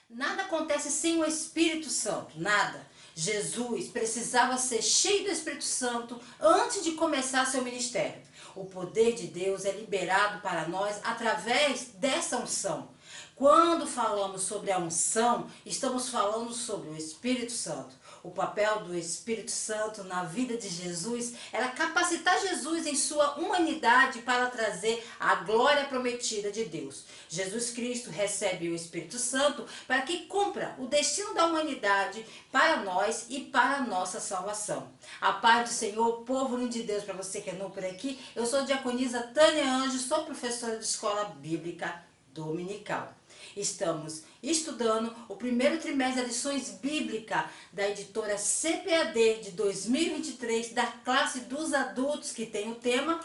Nada acontece sem o Espírito Santo, nada. Jesus precisava ser cheio do Espírito Santo antes de começar seu ministério. O poder de Deus é liberado para nós através dessa unção. Quando falamos sobre a unção, estamos falando sobre o Espírito Santo. O papel do Espírito Santo na vida de Jesus era capacitar Jesus em sua humanidade para trazer a glória prometida de Deus. Jesus Cristo recebe o Espírito Santo para que cumpra o destino da humanidade para nós e para a nossa salvação. A paz do Senhor, povo lindo de Deus, para você que é novo por aqui, eu sou a diaconisa Tânia Anjos, sou professora de escola bíblica dominical. Estamos estudando o primeiro trimestre das lições bíblicas da editora CPAD de 2023, da classe dos adultos, que tem o tema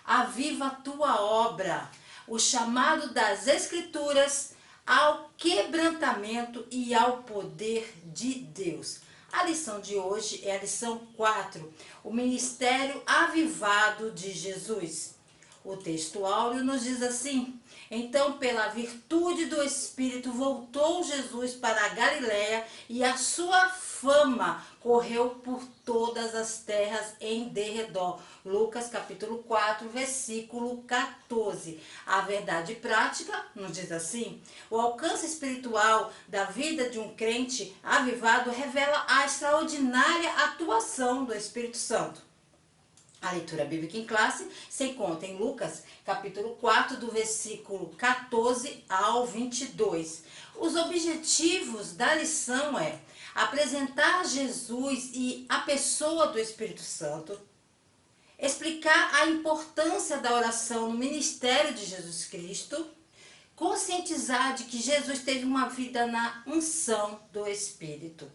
Aviva a Tua Obra, o chamado das Escrituras ao quebrantamento e ao poder de Deus. A lição de hoje é a lição 4, o ministério avivado de Jesus. O texto áureo nos diz assim: então, pela virtude do Espírito, voltou Jesus para a Galiléia e a sua fama correu por todas as terras em derredor. Lucas capítulo 4, versículo 14. A verdade prática nos diz assim: o alcance espiritual da vida de um crente avivado revela a extraordinária atuação do Espírito Santo. A leitura bíblica em classe se encontra em Lucas, capítulo 4, do versículo 14 ao 22. Os objetivos da lição é apresentar Jesus e a pessoa do Espírito Santo, explicar a importância da oração no ministério de Jesus Cristo, conscientizar de que Jesus teve uma vida na unção do Espírito.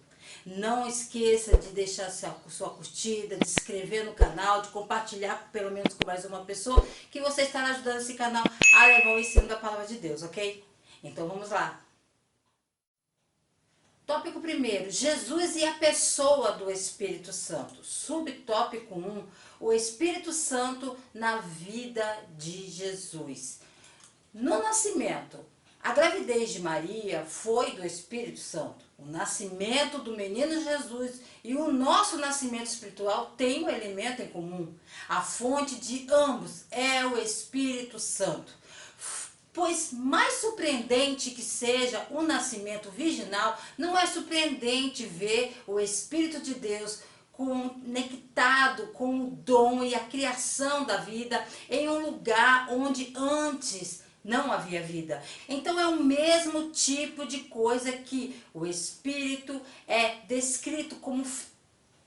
Não esqueça de deixar sua curtida, de se inscrever no canal, de compartilhar pelo menos com mais uma pessoa, que você estará ajudando esse canal a levar o ensino da palavra de Deus, ok? Então vamos lá. Tópico 1, Jesus e a pessoa do Espírito Santo. Subtópico 1, o Espírito Santo na vida de Jesus. No nascimento, a gravidez de Maria foi do Espírito Santo. O nascimento do menino Jesus e o nosso nascimento espiritual tem um elemento em comum. A fonte de ambos é o Espírito Santo. Pois mais surpreendente que seja o nascimento virginal, não é surpreendente ver o Espírito de Deus conectado com o dom e a criação da vida em um lugar onde antes não havia vida. Então é o mesmo tipo de coisa que o Espírito é descrito como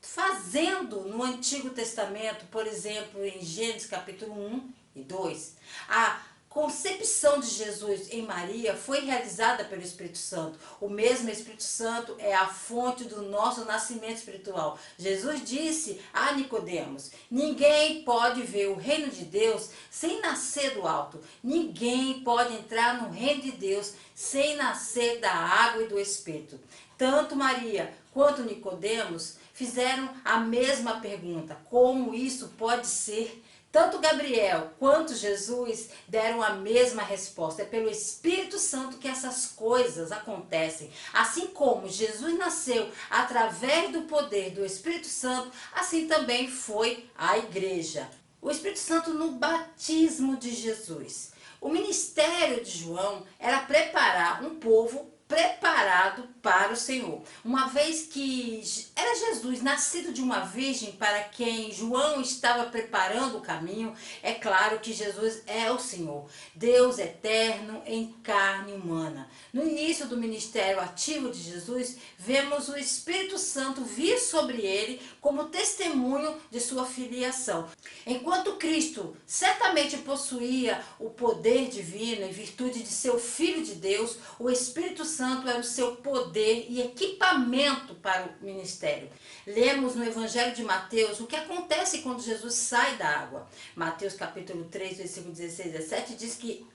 fazendo no Antigo Testamento, por exemplo, em Gênesis capítulo 1 e 2. A concepção de Jesus em Maria foi realizada pelo Espírito Santo. O mesmo Espírito Santo é a fonte do nosso nascimento espiritual. Jesus disse a Nicodemos: ninguém pode ver o reino de Deus sem nascer do alto. Ninguém pode entrar no reino de Deus sem nascer da água e do Espírito. Tanto Maria quanto Nicodemos fizeram a mesma pergunta: como isso pode ser? Tanto Gabriel quanto Jesus deram a mesma resposta. É pelo Espírito Santo que essas coisas acontecem. Assim como Jesus nasceu através do poder do Espírito Santo, assim também foi a igreja. O Espírito Santo no batismo de Jesus. O ministério de João era preparar um povo preparado para o Senhor. Uma vez que era Jesus, nascido de uma virgem, para quem João estava preparando o caminho, é claro que Jesus é o Senhor, Deus eterno em carne humana. No início do ministério ativo de Jesus, vemos o Espírito Santo vir sobre ele como testemunho de sua filiação. Enquanto Cristo certamente possuía o poder divino em virtude de seu Filho de Deus, o Espírito Santo era o seu poder e equipamento para o ministério. Lemos no Evangelho de Mateus o que acontece quando Jesus sai da água. Mateus capítulo 3, versículo 16 e 17 diz que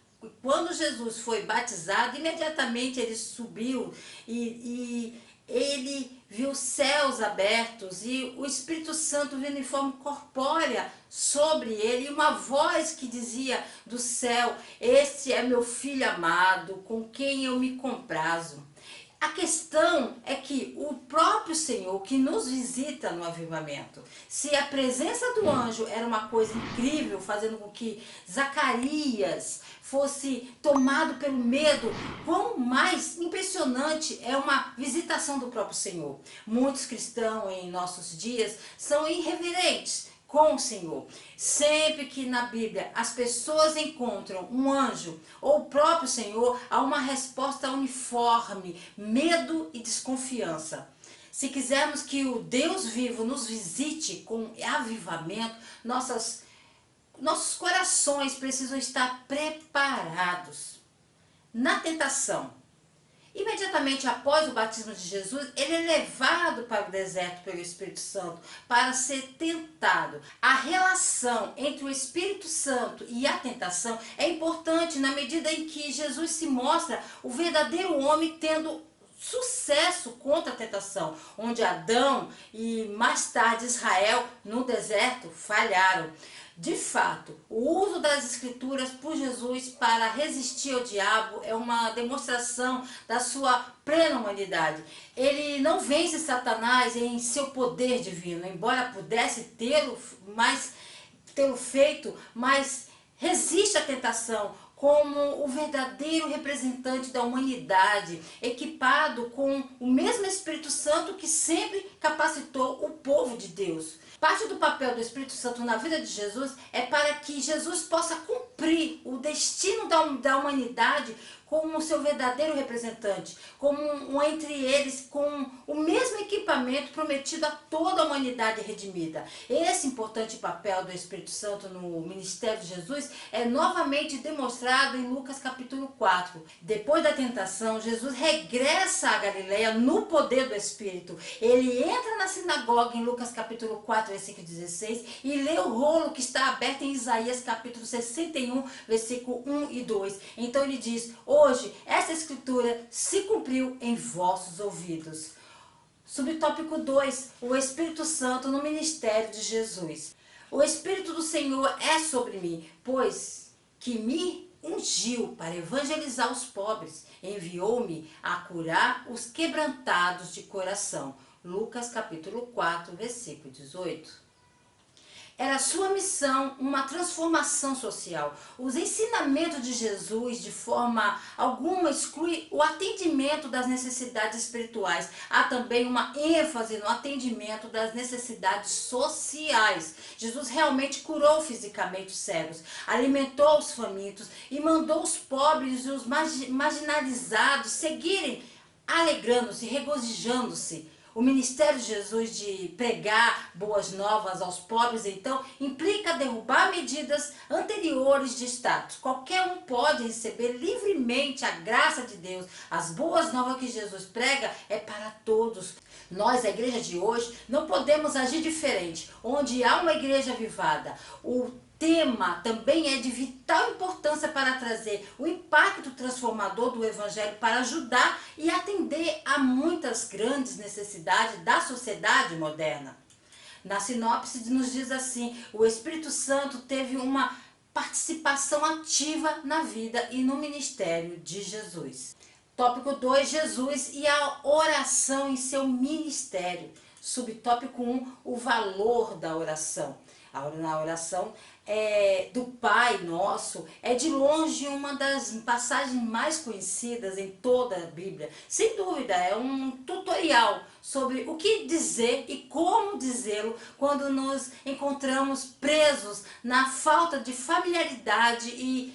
quando Jesus foi batizado, imediatamente ele subiu e ele viu os céus abertos e o Espírito Santo vindo em forma corpórea sobre ele, e uma voz que dizia do céu: "Este é meu filho amado, com quem eu me comprazo". A questão é que o próprio Senhor que nos visita no avivamento, se a presença do anjo era uma coisa incrível, fazendo com que Zacarias fosse tomado pelo medo, quão mais impressionante é uma visitação do próprio Senhor. Muitos cristãos em nossos dias são irreverentes com o Senhor. Sempre que na Bíblia as pessoas encontram um anjo ou o próprio Senhor, há uma resposta uniforme: medo e desconfiança. Se quisermos que o Deus vivo nos visite com avivamento, nossos corações precisam estar preparados. Na tentação, imediatamente após o batismo de Jesus, ele é levado para o deserto pelo Espírito Santo para ser tentado. A relação entre o Espírito Santo e a tentação é importante na medida em que Jesus se mostra o verdadeiro homem tendo sucesso contra a tentação, onde Adão e mais tarde Israel no deserto falharam. De fato, o uso das escrituras por Jesus para resistir ao diabo é uma demonstração da sua plena humanidade. Ele não vence Satanás em seu poder divino, embora pudesse tê-lo feito, mas resiste à tentação como o verdadeiro representante da humanidade, equipado com o mesmo Espírito Santo que sempre capacitou o povo de Deus. Parte do papel do Espírito Santo na vida de Jesus é para que Jesus possa cumprir o destino da humanidade como seu verdadeiro representante, como entre eles, com o mesmo equipamento prometido a toda a humanidade redimida. Esse importante papel do Espírito Santo no ministério de Jesus é novamente demonstrado em Lucas capítulo 4. Depois da tentação, Jesus regressa a Galileia no poder do Espírito. Ele entra na sinagoga em Lucas capítulo 4, versículo 16, e lê o rolo que está aberto em Isaías capítulo 61, versículo 1 e 2. Então ele diz: "Hoje, essa escritura se cumpriu em vossos ouvidos". Subtópico 2, o Espírito Santo no ministério de Jesus. O Espírito do Senhor é sobre mim, pois que me ungiu para evangelizar os pobres, enviou-me a curar os quebrantados de coração. Lucas capítulo 4, versículo 18. Era sua missão uma transformação social. Os ensinamentos de Jesus, de forma alguma, excluem o atendimento das necessidades espirituais. Há também uma ênfase no atendimento das necessidades sociais. Jesus realmente curou fisicamente os cegos, alimentou os famintos e mandou os pobres e os marginalizados seguirem, alegrando-se, regozijando-se. O ministério de Jesus de pregar boas novas aos pobres, então, implica derrubar medidas anteriores de status. Qualquer um pode receber livremente a graça de Deus. As boas novas que Jesus prega é para todos. Nós, a igreja de hoje, não podemos agir diferente. Onde há uma igreja avivada, o tema também é de vital importância para trazer o impacto transformador do Evangelho para ajudar e atender a muitas grandes necessidades da sociedade moderna. Na sinopse nos diz assim: o Espírito Santo teve uma participação ativa na vida e no ministério de Jesus. Tópico 2, Jesus e a oração em seu ministério. Subtópico 1, o valor da oração. Na oração do Pai Nosso é de longe uma das passagens mais conhecidas em toda a Bíblia. Sem dúvida, é um tutorial sobre o que dizer e como dizê-lo quando nos encontramos presos na falta de familiaridade e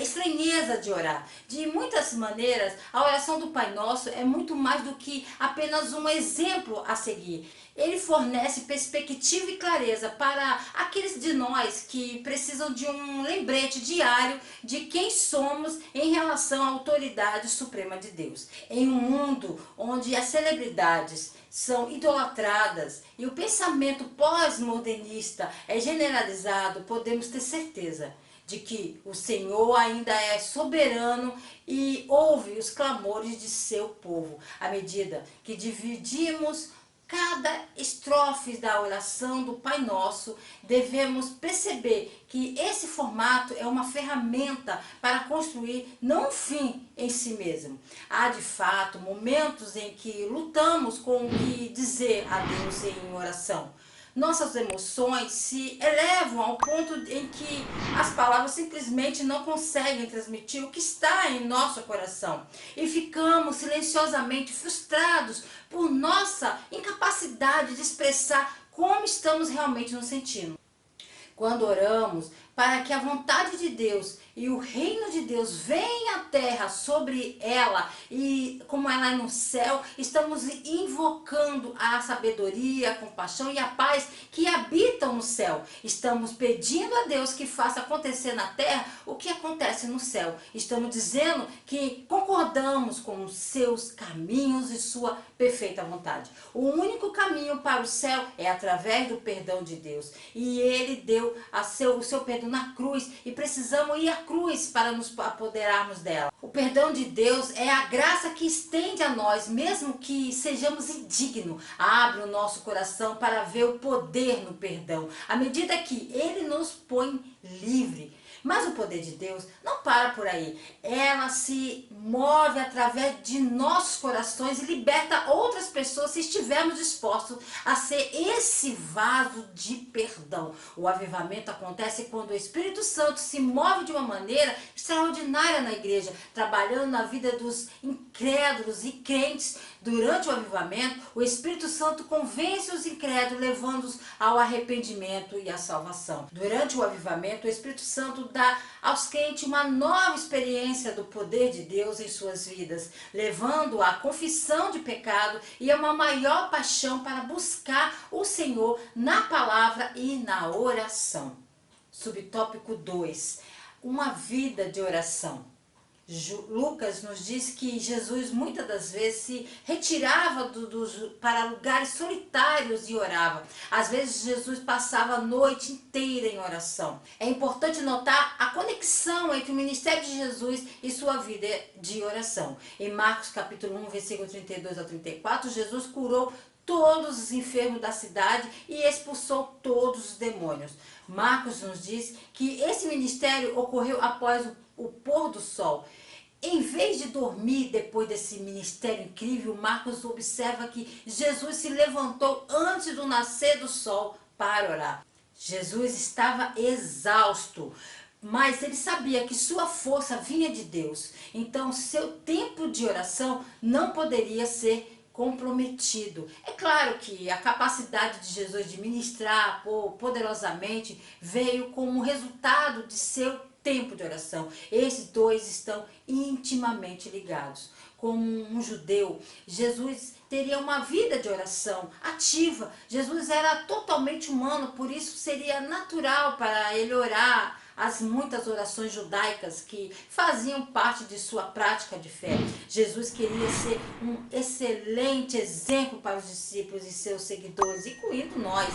estranheza de orar. De muitas maneiras, a oração do Pai Nosso é muito mais do que apenas um exemplo a seguir. Ele fornece perspectiva e clareza para aqueles de nós que precisam de um lembrete diário de quem somos em relação à autoridade suprema de Deus. Em um mundo onde as celebridades são idolatradas e o pensamento pós-modernista é generalizado, podemos ter certeza de que o Senhor ainda é soberano e ouve os clamores de seu povo. À medida que dividimos cada estrofe da oração do Pai Nosso, devemos perceber que esse formato é uma ferramenta para construir não um fim em si mesmo. Há de fato momentos em que lutamos com o que dizer a Deus em oração. Nossas emoções se elevam ao ponto em que as palavras simplesmente não conseguem transmitir o que está em nosso coração. E ficamos silenciosamente frustrados por nossa incapacidade de expressar como estamos realmente nos sentindo. Quando oramos para que a vontade de Deus e o reino de Deus venha à terra sobre ela e como ela é no céu, estamos invocando a sabedoria, a compaixão e a paz que habitam no céu. Estamos pedindo a Deus que faça acontecer na terra o que acontece no céu. Estamos dizendo que concordamos com os seus caminhos e sua perfeita vontade. O único caminho para o céu é através do perdão de Deus. E Ele deu o seu perdão na cruz e precisamos ir à cruz para nos apoderarmos dela. O perdão de Deus é a graça que estende a nós, mesmo que sejamos indignos. Abre o nosso coração para ver o poder no perdão, à medida que Ele nos põe livre. Mas o poder de Deus não para por aí. Ela se move através de nossos corações e liberta outras pessoas se estivermos dispostos a ser esse vaso de perdão. O avivamento acontece quando o Espírito Santo se move de uma maneira extraordinária na igreja, trabalhando na vida dos incrédulos e crentes. Durante o avivamento, o Espírito Santo convence os incrédulos, levando-os ao arrependimento e à salvação. Durante o avivamento, o Espírito Santo dá aos crentes uma nova experiência do poder de Deus em suas vidas, levando à confissão de pecado e a uma maior paixão para buscar o Senhor na palavra e na oração. Subtópico 2. Uma vida de oração. Lucas nos diz que Jesus muitas das vezes se retirava para lugares solitários e orava. Às vezes Jesus passava a noite inteira em oração. É importante notar a conexão entre o ministério de Jesus e sua vida de oração. Em Marcos capítulo 1, versículo 32 a 34, Jesus curou todos os enfermos da cidade e expulsou todos os demônios. Marcos nos diz que esse ministério ocorreu após o pôr do sol. Em vez de dormir depois desse ministério incrível, Marcos observa que Jesus se levantou antes do nascer do sol para orar. Jesus estava exausto, mas ele sabia que sua força vinha de Deus. Então, seu tempo de oração não poderia ser comprometido. É claro que a capacidade de Jesus de ministrar poderosamente veio como resultado de seu tempo de oração. Esses dois estão intimamente ligados. Como um judeu, Jesus teria uma vida de oração ativa. Jesus era totalmente humano, por isso seria natural para ele orar as muitas orações judaicas que faziam parte de sua prática de fé. Jesus queria ser um excelente exemplo para os discípulos e seus seguidores, incluindo nós.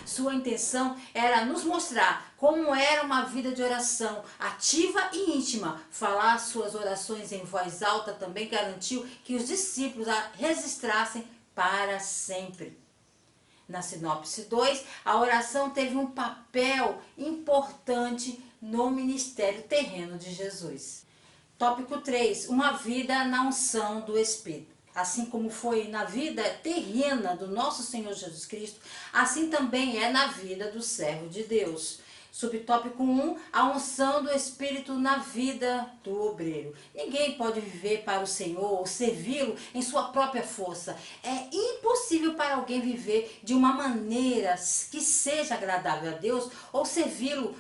Sua intenção era nos mostrar como era uma vida de oração ativa e íntima. Falar suas orações em voz alta também garantiu que os discípulos a registrassem para sempre. Na sinopse 2, a oração teve um papel importante no ministério terreno de Jesus. Tópico 3, uma vida na unção do Espírito. Assim como foi na vida terrena do nosso Senhor Jesus Cristo, assim também é na vida do servo de Deus. Subtópico 1, a unção do Espírito na vida do obreiro. Ninguém pode viver para o Senhor ou servi-lo em sua própria força. É impossível para alguém viver de uma maneira que seja agradável a Deus ou servi-lo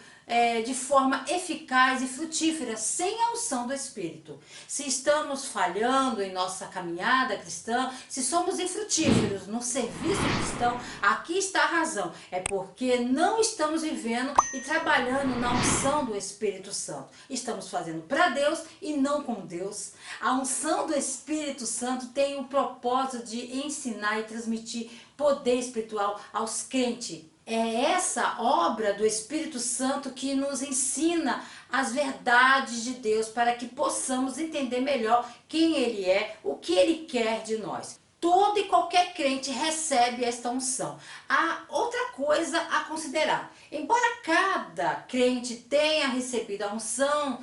de forma eficaz e frutífera sem a unção do Espírito. Se estamos falhando em nossa caminhada cristã, se somos infrutíferos no serviço cristão, aqui está a razão. É porque não estamos vivendo e trabalhando na unção do Espírito Santo. Estamos fazendo para Deus e não com Deus. A unção do Espírito Santo tem o propósito de ensinar e transmitir poder espiritual aos crentes. É essa obra do Espírito Santo que nos ensina as verdades de Deus para que possamos entender melhor quem Ele é, o que Ele quer de nós. Todo e qualquer crente recebe esta unção. Há outra coisa a considerar. Embora cada crente tenha recebido a unção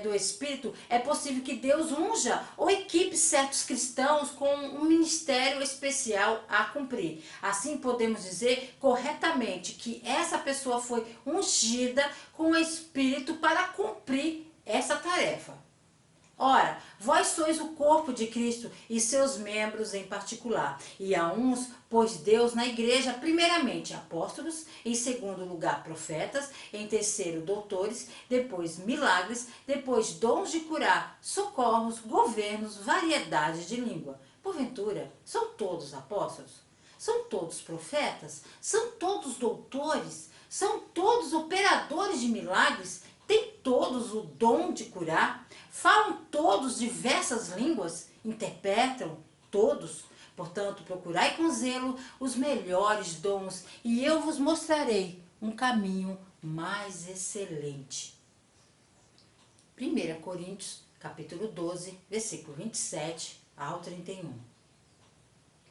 do Espírito, é possível que Deus unja ou equipe certos cristãos com um ministério especial a cumprir. Assim podemos dizer corretamente que essa pessoa foi ungida com o Espírito para cumprir essa tarefa. Ora, vós sois o corpo de Cristo e seus membros em particular. E a uns pôs Deus na igreja, primeiramente apóstolos, em segundo lugar profetas, em terceiro doutores, depois milagres, depois dons de curar, socorros, governos, variedades de língua. Porventura, são todos apóstolos? São todos profetas? São todos doutores? São todos operadores de milagres? Têm todos o dom de curar? Falam todos diversas línguas? Interpretam todos? Portanto, procurai com zelo os melhores dons, e eu vos mostrarei um caminho mais excelente. 1 Coríntios, capítulo 12, versículo 27 ao 31.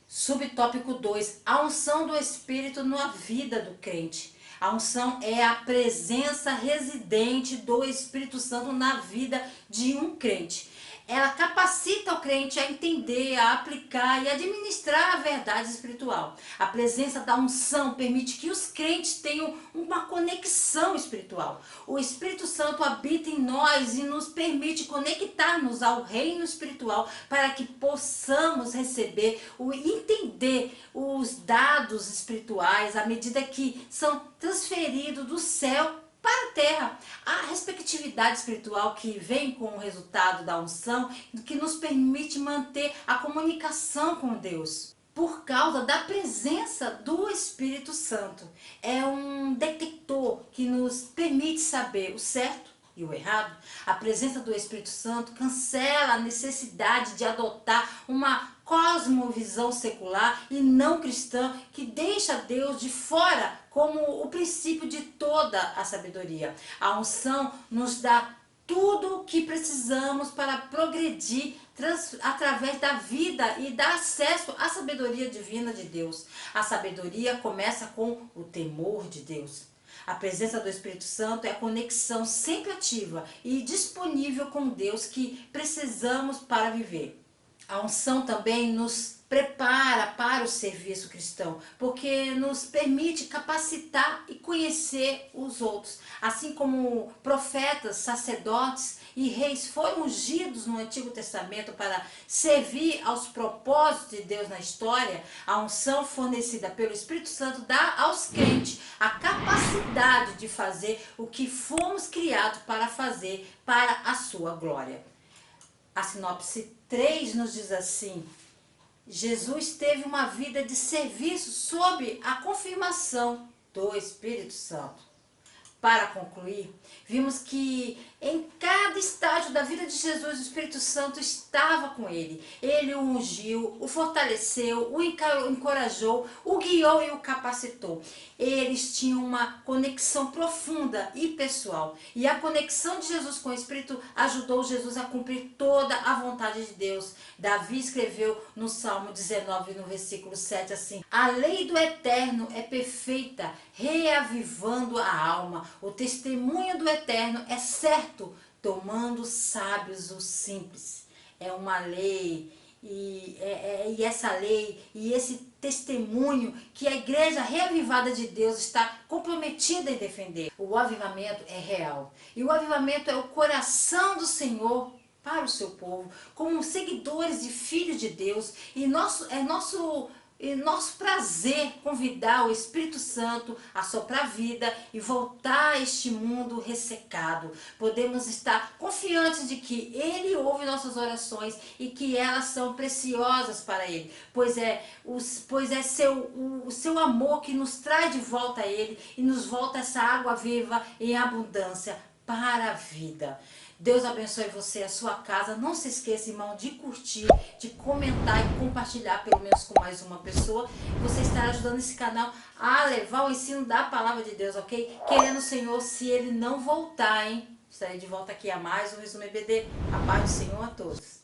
Subtópico 2. A unção do Espírito na vida do crente. A unção é a presença residente do Espírito Santo na vida de um crente. Ela capacita o crente a entender, a aplicar e administrar a verdade espiritual. A presença da unção permite que os crentes tenham uma conexão espiritual. O Espírito Santo habita em nós e nos permite conectar-nos ao reino espiritual para que possamos receber e entender os dados espirituais à medida que são transferidos do céu para a terra. A respectividade espiritual que vem com o resultado da unção, que nos permite manter a comunicação com Deus. Por causa da presença do Espírito Santo. É um detector que nos permite saber o certo e o errado. A presença do Espírito Santo cancela a necessidade de adotar uma cosmovisão secular e não cristã que deixa Deus de fora como o princípio de toda a sabedoria. A unção nos dá tudo o que precisamos para progredir através da vida e dar acesso à sabedoria divina de Deus. A sabedoria começa com o temor de Deus. A presença do Espírito Santo é a conexão sempre ativa e disponível com Deus que precisamos para viver. A unção também nos prepara para o serviço cristão, porque nos permite capacitar e conhecer os outros. Assim como profetas, sacerdotes e reis foram ungidos no Antigo Testamento para servir aos propósitos de Deus na história, a unção fornecida pelo Espírito Santo dá aos crentes a capacidade de fazer o que fomos criados para fazer para a sua glória. A sinopse 3 nos diz assim: Jesus teve uma vida de serviço sob a confirmação do Espírito Santo. Para concluir, vimos que em cada estágio da vida de Jesus, o Espírito Santo estava com ele. Ele o ungiu, o fortaleceu, o encorajou, o guiou e o capacitou. Eles tinham uma conexão profunda e pessoal. E a conexão de Jesus com o Espírito ajudou Jesus a cumprir toda a vontade de Deus. Davi escreveu no Salmo 19, no versículo 7, assim: a lei do Eterno é perfeita, reavivando a alma. O testemunho do Eterno é certo, tomando sábios os simples. É uma lei, e essa lei e esse testemunho que a igreja reavivada de Deus está comprometida em defender. O avivamento é real. E o avivamento é o coração do Senhor para o seu povo, como seguidores e filhos de Deus. E nosso prazer convidar o Espírito Santo a soprar vida e voltar a este mundo ressecado. Podemos estar confiantes de que Ele ouve nossas orações e que elas são preciosas para Ele, pois é o seu amor que nos traz de volta a Ele e nos volta essa água viva em abundância para a vida. Deus abençoe você e a sua casa. Não se esqueça, irmão, de curtir, de comentar e compartilhar pelo menos com mais uma pessoa. Você estará ajudando esse canal a levar o ensino da palavra de Deus, ok? Querendo o Senhor, se Ele não voltar, hein? Estarei de volta aqui a mais um Resumo EBD. A paz do Senhor a todos.